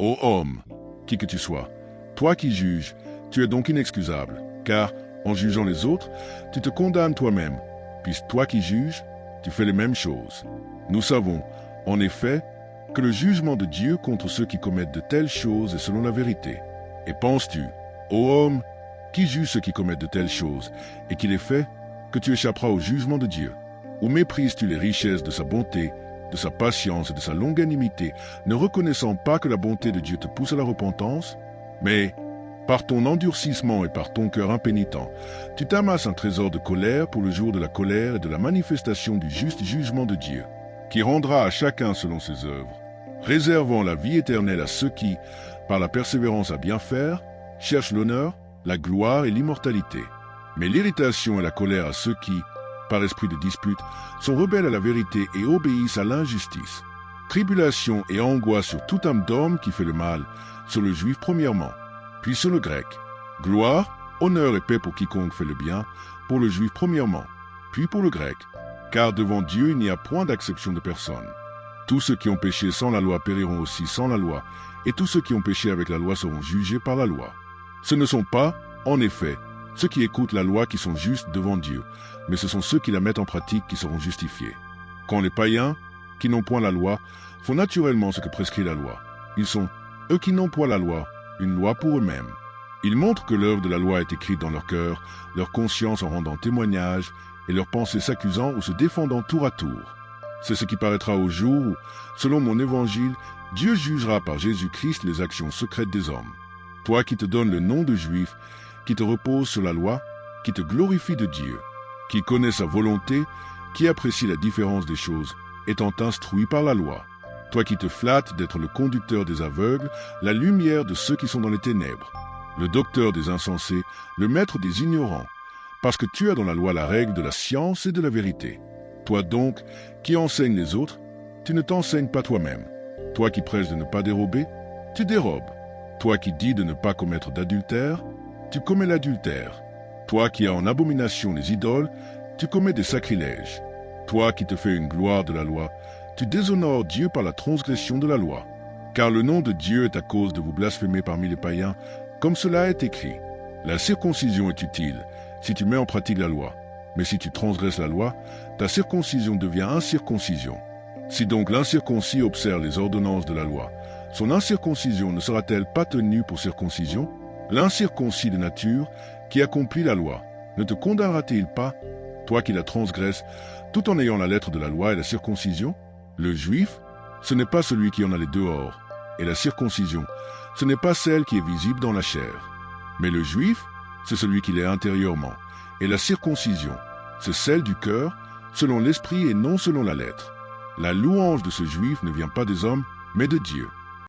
Ô homme, qui que tu sois, toi qui juges, tu es donc inexcusable, car, en jugeant les autres, tu te condamnes toi-même, puisque toi qui juges, tu fais les mêmes choses. Nous savons, en effet, que le jugement de Dieu contre ceux qui commettent de telles choses est selon la vérité. Et penses-tu, ô homme, qui juge ceux qui commettent de telles choses, et qui les fait, que tu échapperas au jugement de Dieu? Ou méprises-tu les richesses de sa bonté, de sa patience et de sa longanimité, ne reconnaissant pas que la bonté de Dieu te pousse à la repentance? Mais, par ton endurcissement et par ton cœur impénitent, tu t'amasses un trésor de colère pour le jour de la colère et de la manifestation du juste jugement de Dieu, qui rendra à chacun selon ses œuvres, réservant la vie éternelle à ceux qui, par la persévérance à bien faire, cherchent l'honneur, la gloire et l'immortalité. Mais l'irritation et la colère à ceux qui, par esprit de dispute, sont rebelles à la vérité et obéissent à l'injustice. Tribulation et angoisse sur toute âme d'homme qui fait le mal, sur le juif premièrement, puis sur le grec. Gloire, honneur et paix pour quiconque fait le bien, pour le juif premièrement, puis pour le grec. Car devant Dieu il n'y a point d'acception de personne. Tous ceux qui ont péché sans la loi périront aussi sans la loi, et tous ceux qui ont péché avec la loi seront jugés par la loi. Ce ne sont pas, en effet, ceux qui écoutent la loi qui sont justes devant Dieu, mais ce sont ceux qui la mettent en pratique qui seront justifiés. Quand les païens, qui n'ont point la loi, font naturellement ce que prescrit la loi, ils sont, eux qui n'ont point la loi, une loi pour eux-mêmes. Ils montrent que l'œuvre de la loi est écrite dans leur cœur, leur conscience en rendant témoignage, et leurs pensées s'accusant ou se défendant tour à tour. C'est ce qui paraîtra au jour où, selon mon évangile, Dieu jugera par Jésus-Christ les actions secrètes des hommes. Toi qui te donnes le nom de juif, qui te repose sur la loi, qui te glorifie de Dieu, qui connaît sa volonté, qui apprécie la différence des choses, étant instruit par la loi. Toi qui te flattes d'être le conducteur des aveugles, la lumière de ceux qui sont dans les ténèbres, le docteur des insensés, le maître des ignorants, parce que tu as dans la loi la règle de la science et de la vérité. Toi donc, qui enseignes les autres, tu ne t'enseignes pas toi-même. Toi qui prêches de ne pas dérober, tu dérobes. Toi qui dis de ne pas commettre d'adultère, tu commets l'adultère. Toi qui as en abomination les idoles, tu commets des sacrilèges. Toi qui te fais une gloire de la loi, tu déshonores Dieu par la transgression de la loi. Car le nom de Dieu est à cause de vous blasphémer parmi les païens, comme cela est écrit. La circoncision est utile, si tu mets en pratique la loi. Mais si tu transgresses la loi, ta circoncision devient incirconcision. Si donc l'incirconcis observe les ordonnances de la loi, son incirconcision ne sera-t-elle pas tenue pour circoncision? L'incirconcis de nature, qui accomplit la loi, ne te condamnera-t-il pas, toi qui la transgresses, tout en ayant la lettre de la loi et la circoncision? Le juif, ce n'est pas celui qui en a les dehors, et la circoncision, ce n'est pas celle qui est visible dans la chair. Mais le juif, c'est celui qui l'est intérieurement, et la circoncision, c'est celle du cœur, selon l'esprit et non selon la lettre. La louange de ce juif ne vient pas des hommes, mais de Dieu.